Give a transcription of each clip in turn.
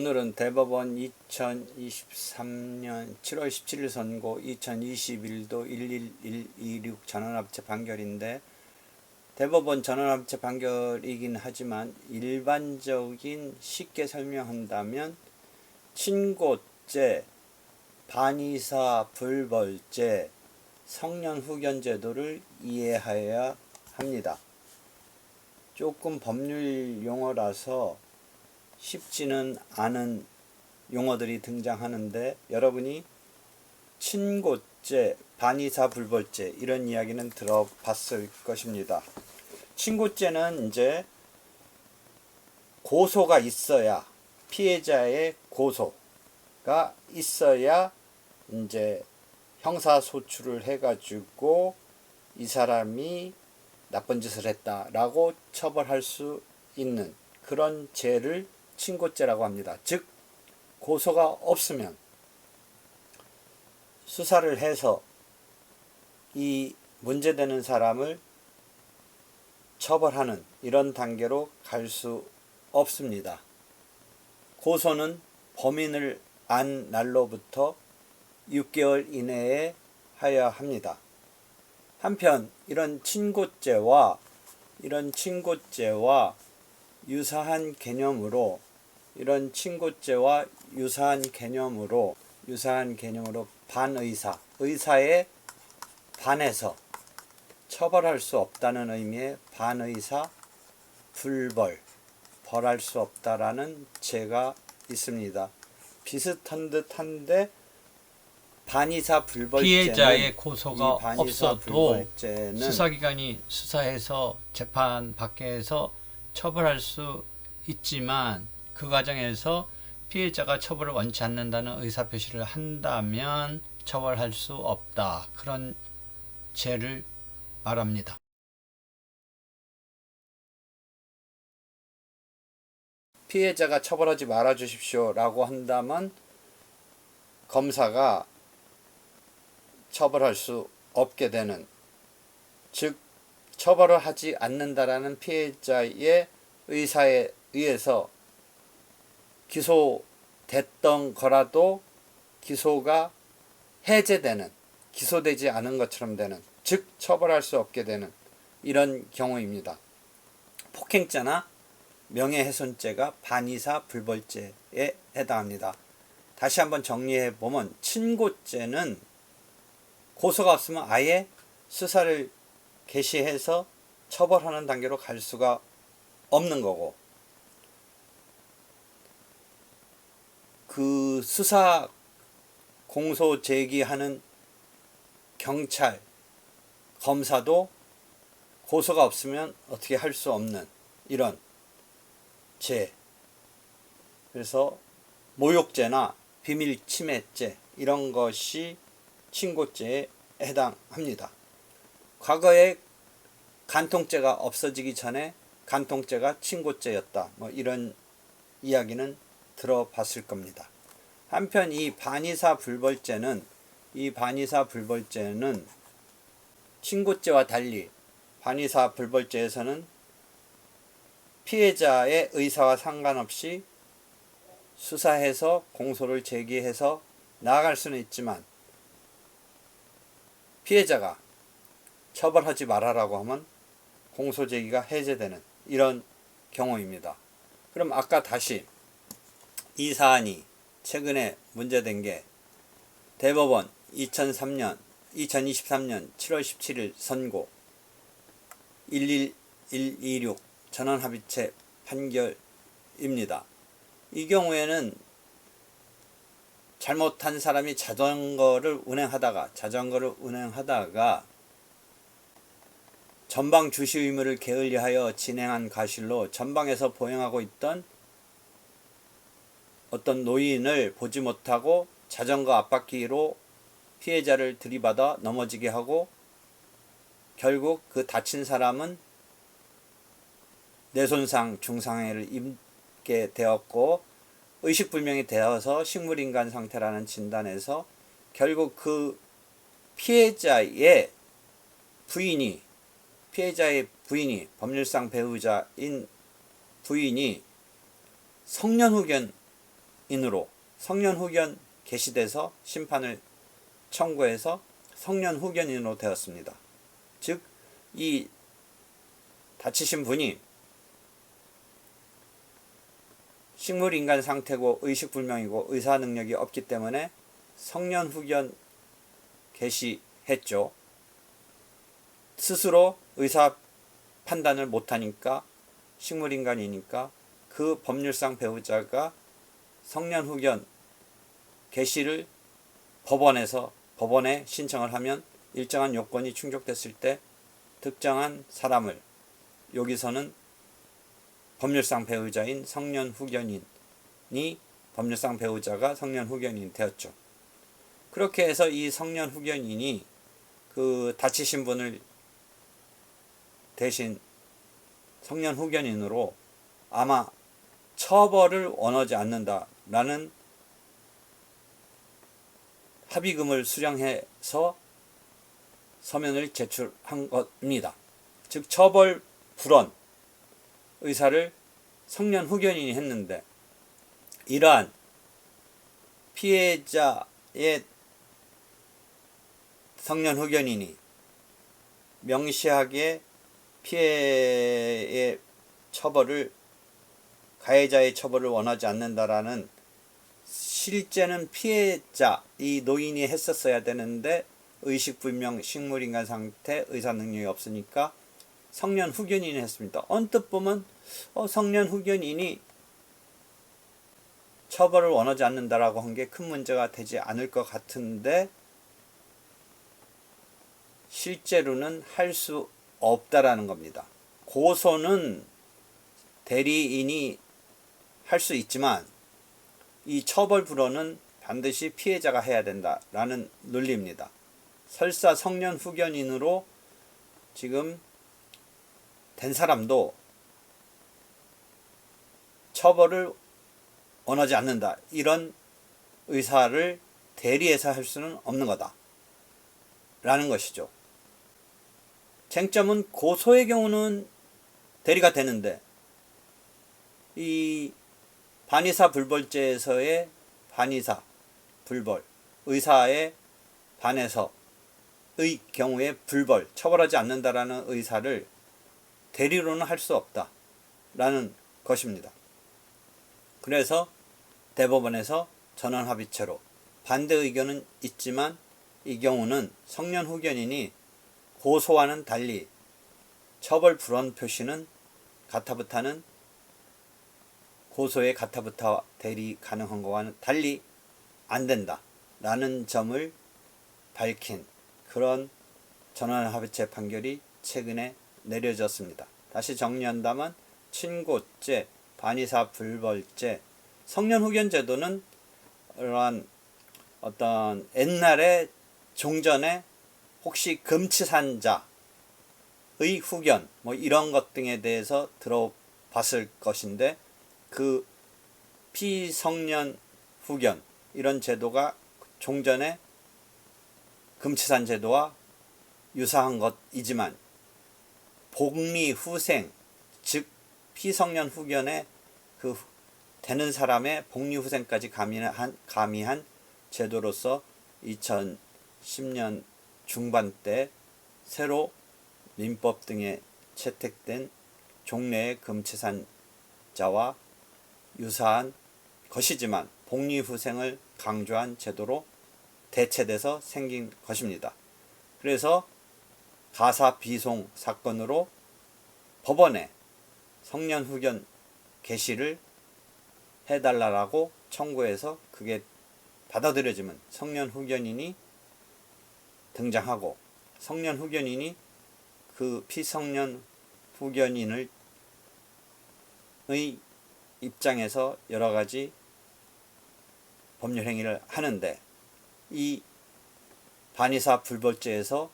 오늘은 대법원 2023년 7월 17일 선고 2021도 11126 전원합체 판결인데, 대법원 전원합체 판결이긴 하지만 일반적인 쉽게 설명한다면 친고죄, 반의사 불벌죄, 성년후견제도를 이해해야 합니다. 조금 법률 용어라서 쉽지는 않은 용어들이 등장하는데, 여러분이 친고죄, 반의사 불벌죄 이런 이야기는 들어봤을 것입니다. 친고죄는 이제 고소가 있어야, 피해자의 고소가 있어야 이제 형사소출을 해가지고 이 사람이 나쁜 짓을 했다라고 처벌할 수 있는 그런 죄를 친고죄라고 합니다. 즉, 고소가 없으면 수사를 해서 이 문제되는 사람을 처벌하는 이런 단계로 갈 수 없습니다. 고소는 범인을 안 날로부터 6개월 이내에 하여야 합니다. 한편 이런 친고죄와 유사한 개념으로 반의사, 의사에 반해서 처벌할 수 없다는 의미의 반의사 불벌, 벌할 수 없다라는 죄가 있습니다. 비슷한 듯한데, 반의사 불벌죄는 피해자의 고소가 없어도 불벌죄는 수사기관이 수사해서 재판 밖에서 처벌할 수 있지만, 그 과정에서 피해자가 처벌을 원치 않는다는 의사표시를 한다면 처벌할 수 없다, 그런 죄를 말합니다. 피해자가 처벌하지 말아 주십시오 라고 한다면 검사가 처벌할 수 없게 되는, 즉 처벌을 하지 않는다라는 피해자의 의사에 의해서 기소됐던 거라도 기소가 해제되는, 기소되지 않은 것처럼 되는, 즉 처벌할 수 없게 되는 이런 경우입니다. 폭행죄나 명예훼손죄가 반의사 불벌죄에 해당합니다. 다시 한번 정리해 보면, 친고죄는 고소가 없으면 아예 수사를 개시해서 처벌하는 단계로 갈 수가 없는 거고, 그 수사 공소 제기하는 경찰, 검사도 고소가 없으면 어떻게 할 수 없는 이런 죄. 그래서 모욕죄나 비밀침해죄 이런 것이 친고죄에 해당합니다. 과거에 간통죄가 없어지기 전에 간통죄가 친고죄였다, 이런 이야기는 들어봤을 겁니다. 한편 이 반의사 불벌죄는 친고죄와 달리 반의사 불벌죄에서는 피해자의 의사와 상관없이 수사해서 공소를 제기해서 나아갈 수는 있지만, 피해자가 처벌하지 말아라고 하면 공소 제기가 해제되는 이런 경우입니다. 그럼 아까 다시 이 사안이 최근에 문제된 게 대법원 2023년 7월 17일 선고 11126 전원합의체 판결입니다. 이 경우에는 잘못한 사람이 자전거를 운행하다가 전방 주시 의무를 게을리하여 진행한 과실로 전방에서 보행하고 있던 어떤 노인을 보지 못하고 자전거 앞바퀴로 피해자를 들이받아 넘어지게 하고, 결국 그 다친 사람은 뇌손상 중상해를 입게 되었고 의식불명이 되어서 식물인간 상태라는 진단에서 결국 그 피해자의 부인이, 법률상 배우자인 부인이 성년후견 후견인으로 성년 후견 개시돼서 심판을 청구해서 성년 후견인으로 되었습니다. 즉, 이 다치신 분이 식물인간 상태고 의식불명이고 의사능력이 없기 때문에 성년 후견 개시했죠. 스스로 의사 판단을 못하니까 식물인간이니까 그 법률상 배우자가 성년 후견 개시를 법원에 신청을 하면 일정한 요건이 충족됐을 때 특정한 사람을, 여기서는 법률상 배우자인 성년 후견인이 법률상 배우자가 성년 후견인이 되었죠. 그렇게 해서 이 성년 후견인이 그 다치신 분을 대신 성년 후견인으로 아마 처벌을 원하지 않는다라는 합의금을 수령해서 서면을 제출한 겁니다. 즉, 처벌 불원 의사를 성년 후견인이 했는데, 이러한 피해자의 성년 후견인이 명시하게 피해의 처벌을, 가해자의 처벌을 원하지 않는다라는, 실제는 피해자, 이 노인이 했었어야 되는데 의식불명, 식물인간 상태, 의사능력이 없으니까 성년 후견인이 했습니다. 언뜻 보면 성년 후견인이 처벌을 원하지 않는다라고 한 게 큰 문제가 되지 않을 것 같은데, 실제로는 할 수 없다라는 겁니다. 고소는 대리인이 할 수 있지만 이 처벌 불원은 반드시 피해자가 해야 된다라는 논리입니다. 설사 성년 후견인으로 지금 된 사람도 처벌을 원하지 않는다, 이런 의사를 대리해서 할 수는 없는 거다 라는 것이죠. 쟁점은 고소의 경우는 대리가 되는데, 이 반의사 불벌죄에서의 반의사 불벌, 의사에 반해서의 경우에 불벌, 처벌하지 않는다라는 의사를 대리로는 할 수 없다라는 것입니다. 그래서 대법원에서 전원합의체로, 반대 의견은 있지만 이 경우는 성년 후견인이 고소와는 달리 처벌 불원 표시는 가타부타는 고소의 가타부타 대리 가능한 것과는 달리 안 된다 라는 점을 밝힌 그런 전원합의체 판결이 최근에 내려졌습니다. 다시 정리한다면 친고죄, 반의사 불벌죄, 성년 후견 제도는 이러한 어떤 옛날에 종전에 혹시 금치산자의 후견 이런 것 등에 대해서 들어봤을 것인데, 그 피성년 후견 이런 제도가 종전에 금치산 제도와 유사한 것이지만, 복리 후생, 즉 피성년 후견에 그 되는 사람의 복리 후생까지 가미한 제도로서 2010년 중반 때 새로 민법 등에 채택된 종래의 금치산자와 유사한 것이지만 복리후생을 강조한 제도로 대체돼서 생긴 것입니다. 그래서 가사 비송 사건으로 법원에 성년 후견 개시를 해달라고 청구해서 그게 받아들여지면 성년 후견인이 등장하고, 성년 후견인이 그 피성년 후견인의 입장에서 여러 가지 법률 행위를 하는데, 이 반의사 불벌죄에서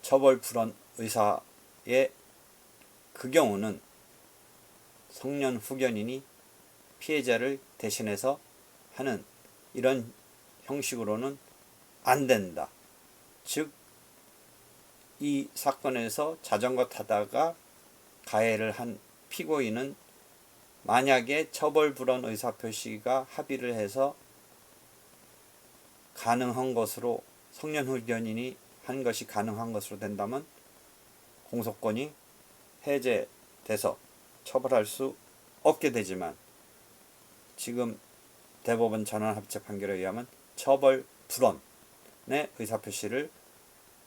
처벌 불원 의사의 그 경우는 성년 후견인이 피해자를 대신해서 하는 이런 형식으로는 안 된다. 즉, 이 사건에서 자전거 타다가 가해를 한 피고인은 만약에 처벌불원 의사표시가 합의를 해서 가능한 것으로 성년 후견인이 한 것이 가능한 것으로 된다면 공소권이 해제돼서 처벌할 수 없게 되지만 지금 대법원 전원합의체 판결에 의하면 처벌불원의 의사표시를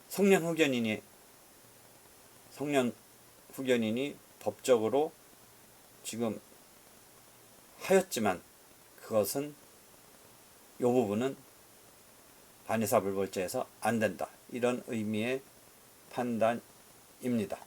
성년 후견인이 법적으로 지금 하였지만 그것은 이 부분은 반의사불벌죄에서 안 된다. 이런 의미의 판단입니다.